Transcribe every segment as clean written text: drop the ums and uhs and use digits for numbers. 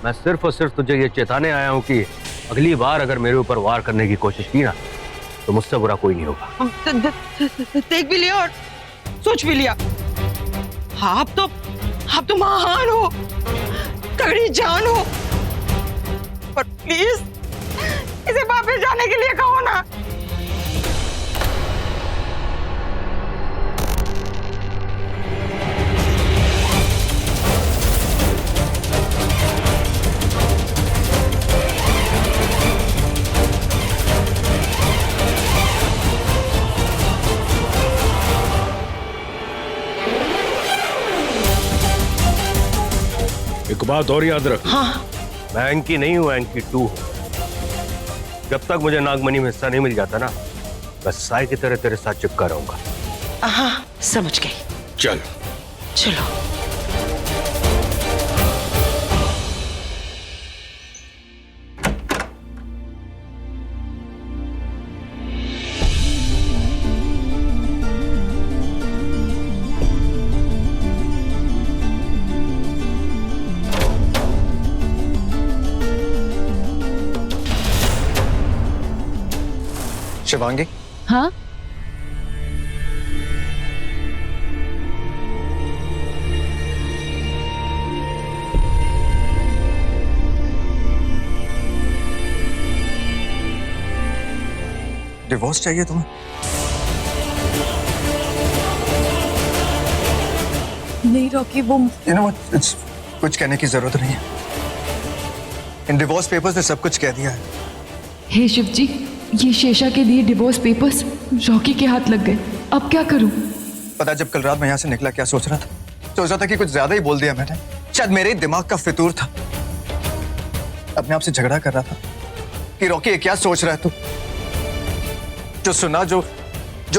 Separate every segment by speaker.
Speaker 1: मैं सिर्फ और सिर्फ तुझे ये चेताने आया हूँ कि अगली बार अगर मेरे ऊपर वार करने की कोशिश की ना तो मुझसे बुरा कोई नहीं होगा।
Speaker 2: देख भी लिया और सोच भी लिया। आप तो महान हो, तगड़ी जान हो, पर प्लीज इसे वापस जाने के लिए कहो ना।
Speaker 3: एक बात और याद रख।
Speaker 2: हाँ,
Speaker 1: मैं एंकी नहीं हूँ, एंकी 2 हूँ। जब तक मुझे नागमणि में हिस्सा नहीं मिल जाता ना, मैं साई की तरह तेरे साथ चिपका रहूंगा।
Speaker 2: हाँ समझ गई।
Speaker 3: चल
Speaker 2: चलो।
Speaker 4: शिवांगी,
Speaker 5: हाँ
Speaker 4: डिवोर्स चाहिए तुम्हें?
Speaker 5: नहीं रॉकी, वो
Speaker 4: यू नो व्हाट, कुछ कहने की जरूरत नहीं है। इन डिवोर्स पेपर्स ने सब कुछ कह दिया है।
Speaker 5: हे शिव जी, ये शेषा के लिए डिवोर्स पेपर्स रॉकी के हाथ लग गए। अब क्या करूं?
Speaker 4: पता जब कल रात मैं यहाँ से निकला क्या सोच रहा था? सोच रहा था कि कुछ ज्यादा ही बोल दिया मैंने। शायद मेरे ही दिमाग का फितूर था। अपने आप से झगड़ा कर रहा था कि रॉकी ये क्या सोच रहा है तू? जो सुना, जो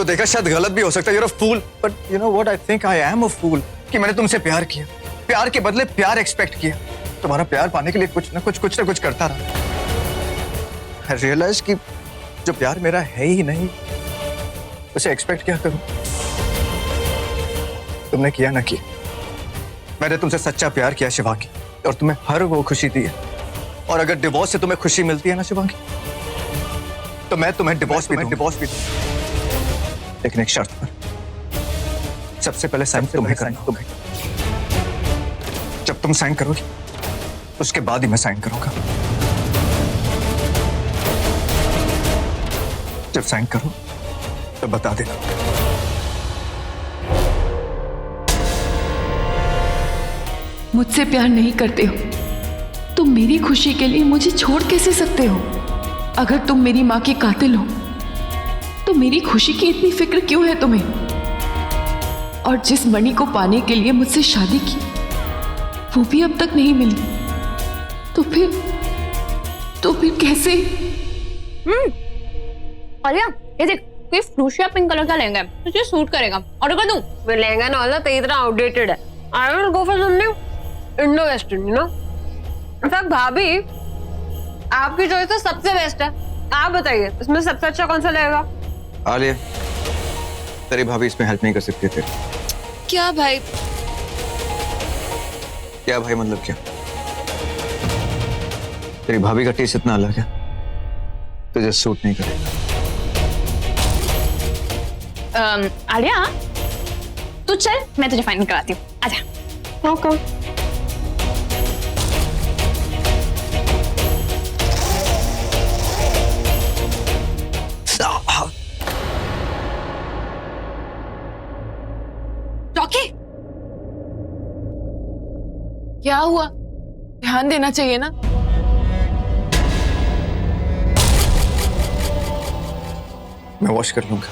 Speaker 4: देखा शायद गलत भी हो सकता है। You're a fool, but you know what? I think I am a fool कि मैंने तुमसे प्यार किया, प्यार के बदले प्यार एक्सपेक्ट किया। तुम्हारा प्यार पाने के लिए कुछ ना कुछ करता रहा। I realize कि जो प्यार मेरा है ही नहीं, उसे एक्सपेक्ट क्या करूं? तुमने किया ना किया, मैंने तुमसे सच्चा प्यार किया शिवांगी, और तुम्हें हर वो खुशी दी है। और अगर डिवोर्स से तुम्हें खुशी मिलती है ना शिवांगी, तो मैं तुम्हें डिवोर्स भी दूंगा। लेकिन एक शर्त पर। सबसे पहले साइन तुम्हें करना। तुम्हें जब तुम साइन करोगी उसके बाद ही मैं साइन करूंगा। जब साइन करो तो बता देना।
Speaker 5: मुझसे प्यार नहीं करते हो, तुम मेरी खुशी के लिए मुझे छोड़ कैसे सकते हो? अगर तुम मेरी माँ के कातिल हो तो मेरी खुशी की इतनी फिक्र क्यों है तुम्हें? और जिस मणि को पाने के लिए मुझसे शादी की, वो भी अब तक नहीं मिली, तो फिर कैसे?
Speaker 6: आलिया, ये देख, कोई फ्रूशिया पिंक कलर का लहंगा है, तुझे सूट करेगा। ऑर्डर कर दूं?
Speaker 7: वो लहंगा ना वाला तेरी तरह आउटडेटेड है। I will go for something Indo western, you know. In fact भाभी, आपकी चॉइस तो सबसे बेस्ट है। आप बताइए इसमें सबसे अच्छा कौन सा लगेगा?
Speaker 4: आलिया, तेरी भाभी इसमें हेल्प नहीं कर सकती थे।
Speaker 6: क्या भाई?
Speaker 4: क्या भाई मतलब क्या? तेरी भाभी का टेस्ट इतना अलग है, तुझे सूट नहीं करेगा।
Speaker 6: आलिया, तू चल, मैं तुझे फाइनल कराती हूँ। आजा।
Speaker 7: ओके।
Speaker 6: रॉकी,
Speaker 5: क्या हुआ? ध्यान देना चाहिए ना।
Speaker 4: मैं वॉश कर लूंगा।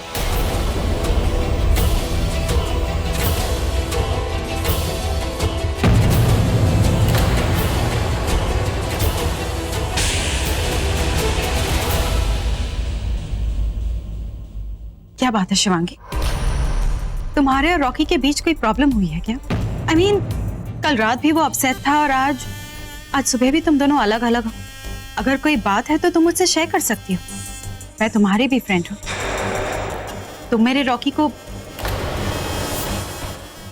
Speaker 8: क्या बात है शिवांगी, तुम्हारे और रॉकी के बीच कोई प्रॉब्लम हुई है क्या? I mean, कल रात भी वो अपसेट था और आज सुबह भी तुम दोनों अलग अलग हो। अगर कोई बात है तो तुम मुझसे शेयर कर सकती हो। मैं तुम्हारी भी फ्रेंड हूँ। तुम मेरे रॉकी को,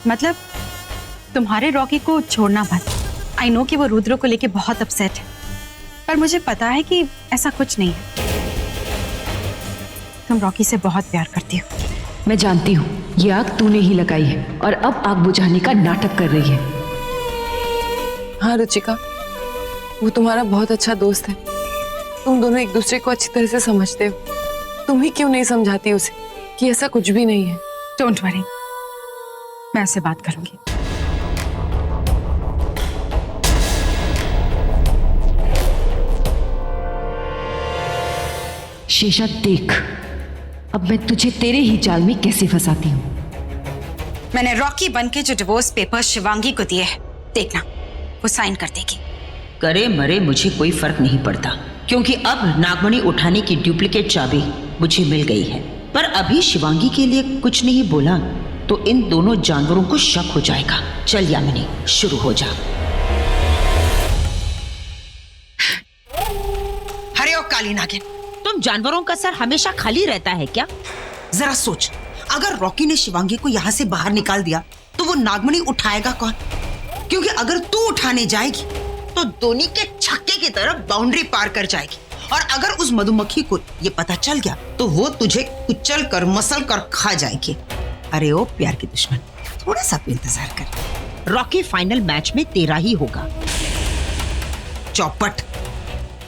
Speaker 8: मतलब तुम्हारे रॉकी को छोड़ना मत। आई नो कि वो रुद्र को लेके बहुत अपसेट है, पर मुझे पता है कि ऐसा कुछ नहीं है। तुम रॉकी से बहुत प्यार करती हो।
Speaker 5: मैं जानती हूँ ये आग तूने ही लगाई है और अब आग बुझाने का नाटक कर रही है।
Speaker 9: हाँ रुचिका, वो तुम्हारा बहुत अच्छा दोस्त है। तुम दोनों एक दूसरे को अच्छी तरह से समझते हो। तुम ही क्यों नहीं समझाती उसे कि ऐसा कुछ भी नहीं है?
Speaker 8: डोंट वरी, मैं उससे बात करूंगी।
Speaker 5: शेषा देख, अब मैं तुझे तेरे ही जाल में कैसे फंसाती हूँ।
Speaker 8: मैंने रॉकी बनके जो डिवोर्स पेपर शिवांगी को दिए हैं, देखना वो साइन कर देगी।
Speaker 10: करे मरे मुझे कोई फर्क नहीं पड़ता, क्योंकि अब नागमणि उठाने की डुप्लीकेट चाबी मुझे मिल गई है। पर अभी शिवांगी के लिए कुछ नहीं बोला तो इन दोनों जानवरों को शक हो जाएगा। चल यामिनी, शुरू हो जा।
Speaker 2: अरे ओ काली नागिन,
Speaker 10: तुम जानवरों का सर हमेशा खाली रहता है क्या?
Speaker 11: जरा सोच, अगर रॉकी ने शिवांगी को यहाँ से बाहर निकाल दिया तो वो नागमणि उठाएगा कौन? क्योंकि अगर तू उठाने जाएगी तो धोनी के छक्के की तरफ बाउंड्री पार कर जाएगी, और अगर उस मधुमक्खी को ये पता चल गया तो वो तुझे कुचल कर मसल कर खा जाएगी। अरे ओ प्यार की दुश्मन, थोड़ा सा इंतजार कर।
Speaker 10: रॉकी फाइनल मैच में तेरा ही होगा।
Speaker 11: चौपट,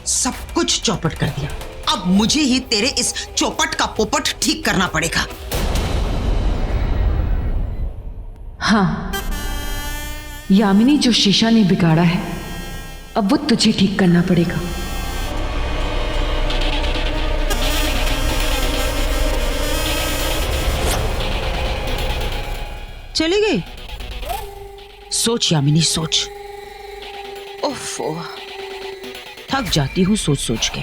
Speaker 11: सब कुछ चौपट कर दिया। अब मुझे ही तेरे इस चौपट का पोपट ठीक करना पड़ेगा।
Speaker 5: हाँ, यामिनी जो शीशा ने बिगाड़ा है अब वो तुझे ठीक करना पड़ेगा।
Speaker 10: चली गई? सोच यामिनी, सोच। ओफो, थक जाती हूँ सोच सोच के।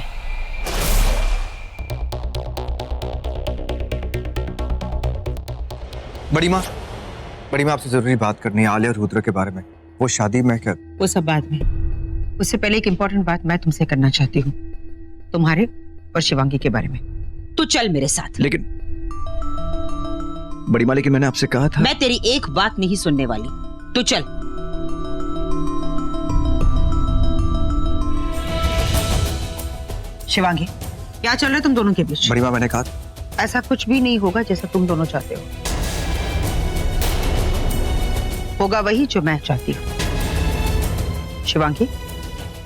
Speaker 4: बड़ी माँ आपसे जरूरी बात करनी है आलिया और रुद्र के बारे में। वो शादी में क्या?
Speaker 2: वो सब बाद में। उससे पहले एक इंपॉर्टेंट बात मैं तुमसे करना चाहती हूँ, तुम्हारे और शिवांगी के बारे में।
Speaker 10: तू चल मेरे साथ।
Speaker 4: लेकिन बड़ी माँ, लेकिन मैंने आपसे कहा था।
Speaker 10: मैं तेरी एक बात नहीं सुनने वाली, तू चल।
Speaker 2: शिवांगी, क्या चल रहा है तुम दोनों के बीच?
Speaker 4: बड़ी माँ, मैंने कहा
Speaker 2: ऐसा कुछ भी नहीं होगा जैसा तुम दोनों चाहते हो। होगा वही जो मैं चाहती हूँ। शिवांगी,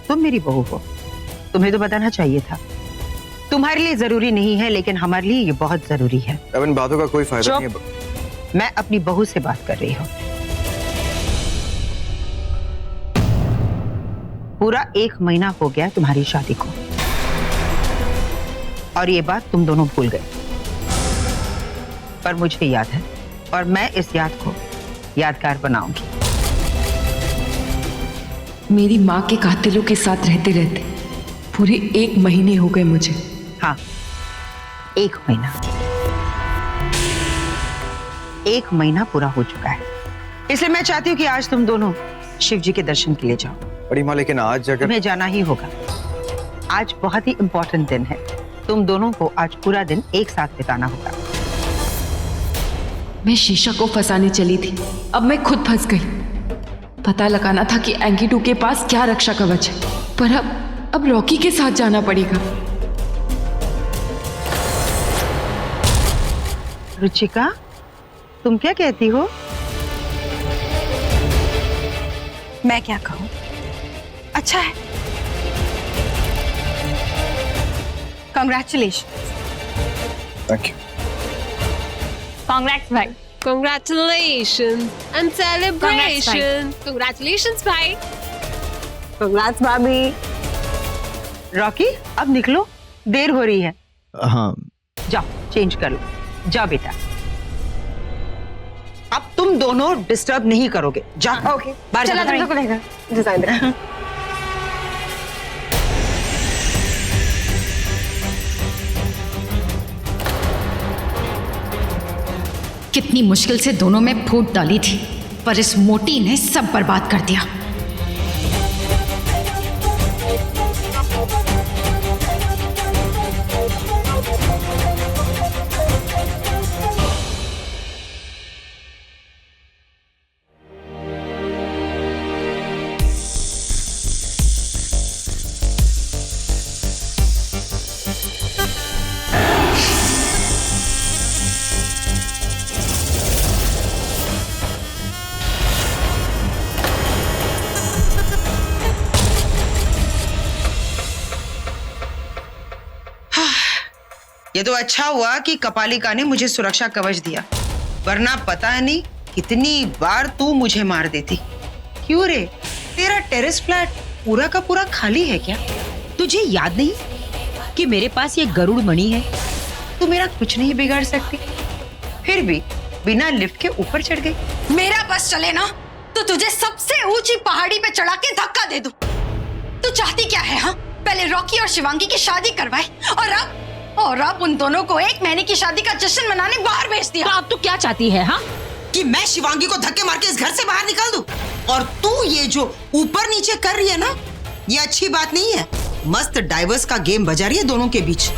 Speaker 2: तुम मेरी बहू हो, तुम्हें तो बताना चाहिए था। तुम्हारे लिए जरूरी नहीं है, लेकिन हमारे लिए ये बहुत जरूरी है।
Speaker 4: अब इन बातों का कोई फायदा नहीं है।
Speaker 2: मैं अपनी बहू से बात कर रही हूँ। पूरा 1 महीना हो गया तुम्हारी शादी को, और ये बात तुम दोनों भूल गए। पर मुझे याद है, और मैं इस याद को यादगार बनाऊंगी।
Speaker 5: मेरी माँ के कातिलों के साथ रहते रहते पूरे 1 महीने हो गए मुझे।
Speaker 2: हाँ, 1 महीना। 1 महीना पूरा हो चुका है, इसलिए मैं चाहती हूँ कि आज तुम दोनों शिव जी के दर्शन के लिए जाओ।
Speaker 4: बड़ी माँ, लेकिन आज अगर
Speaker 2: तुम्हें जाना ही होगा। आज बहुत ही इम्पोर्टेंट दिन है, तुम दोनों को आज पूरा दिन एक साथ बिताना होगा।
Speaker 5: मैं शीशा को फंसाने चली थी, अब मैं खुद फंस गई। पता लगाना था कि एंकीटू के पास क्या रक्षा कवच है, पर अब रॉकी के साथ जाना पड़ेगा।
Speaker 2: रुचिका, तुम क्या कहती हो?
Speaker 8: मैं क्या कहूँ, अच्छा है। कंग्रेचुलेशन।
Speaker 4: Thank you.
Speaker 6: कांग्रेट्स भाई।
Speaker 7: Congratulations and celebration. Congratulations भाई। Congrats भाभी।
Speaker 2: रॉकी, अब निकलो, देर हो रही है।
Speaker 4: हाँ,
Speaker 2: जाओ चेंज कर लो, जाओ बेटा। अब तुम दोनों डिस्टर्ब नहीं करोगे, जाओ। ओके, बाहर
Speaker 7: चला
Speaker 2: जाओ।
Speaker 7: तुम लोग डिजाइन।
Speaker 8: कितनी मुश्किल से दोनों में फूट डाली थी, पर इस मोटी ने सब बर्बाद कर दिया।
Speaker 11: ये तो अच्छा हुआ कि कपालिका ने मुझे सुरक्षा कवच दिया, वरना पता नहीं कितनी बार तू मुझे मार देती। क्यों रे, तेरा टेरेस फ्लैट पूरा का पूरा खाली है क्या? तुझे याद नहीं कि मेरे पास ये गरुड़ मणि है? तू मेरा कुछ नहीं बिगाड़ सकती, फिर भी बिना लिफ्ट के ऊपर चढ़ गई।
Speaker 8: मेरा बस चले ना तो तुझे सबसे ऊंची पहाड़ी पे चढ़ा के धक्का दे दूं। तू चाहती क्या है? हाँ, पहले रॉकी और शिवांगी की शादी करवाए और अब उन दोनों को 1 महीने की शादी का जश्न मनाने बाहर भेज दिया।
Speaker 11: तो अब तू क्या चाहती है? हाँ, कि मैं शिवांगी को धक्के मार के इस घर से बाहर निकाल दूं? और तू ये जो ऊपर नीचे कर रही है ना, ये अच्छी बात नहीं है। मस्त डाइवर्स का गेम बजा रही है दोनों के बीच,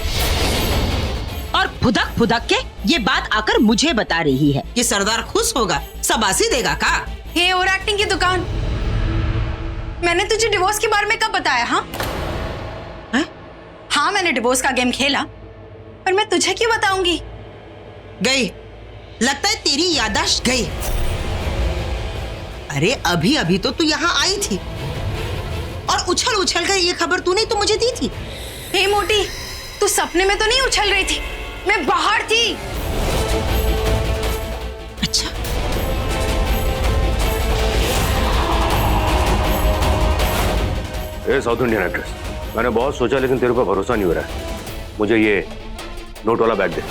Speaker 11: और फुदक फुदक के ये बात आकर मुझे बता रही है कि सरदार खुश होगा, शाबाशी देगा का?
Speaker 8: हे ओवर एक्टिंग की दुकान, मैंने तुझे डिवोर्स के बारे में कब बताया? हाँ हाँ, मैंने डिवोर्स का गेम खेला, पर मैं तुझे क्यों बताऊंगी?
Speaker 11: गई, लगता है तेरी याददाश्त गई। अरे अभी अभी तो तू यहाँ आई थी और उछल उछल कर ये खबर तूने तो मुझे दी थी।
Speaker 8: हे मोटी, तू सपने में तो नहीं उछल रही थी, मैं बाहर थी।
Speaker 11: अच्छा,
Speaker 1: ए साउथ इंडियन एक्ट्रेस, मैंने बहुत सोचा लेकिन तेरे पर भरोसा नहीं हो रहा है। मुझे ये नोट वाला बैग दे।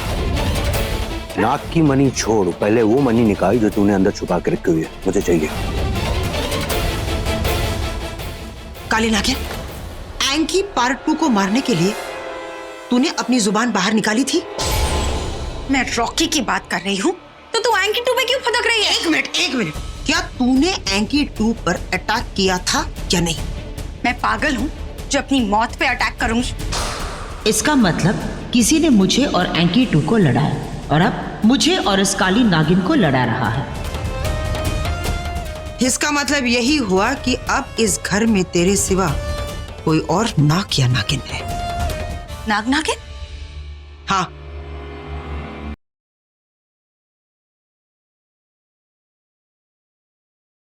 Speaker 1: नाक की मनी छोड़, पहले वो मनी निकाल जो तूने अंदर छुपा के रखी हुई है, मुझे चाहिए।
Speaker 11: काली नागिन, एंकी पार्ट 2 को मारने के लिए तूने अपनी जुबान बाहर निकाली थी।
Speaker 8: मैं रॉकी की बात कर रही हूँ, तो तू एंकी 2 पे क्यों फदक रही है?
Speaker 11: एक मिनट, क्या तूने एंकी 2 पर अटैक किया था या नहीं?
Speaker 8: मैं पागल हूँ जो अपनी मौत पे अटैक करूंगी?
Speaker 10: इसका मतलब किसी ने मुझे और एंकी 2 को लड़ाया और अब मुझे और इस काली नागिन को लड़ा रहा है।
Speaker 11: इसका मतलब यही हुआ कि अब इस घर में तेरे सिवा कोई और नाग या नागिन है।
Speaker 8: नागिन?
Speaker 11: हाँ,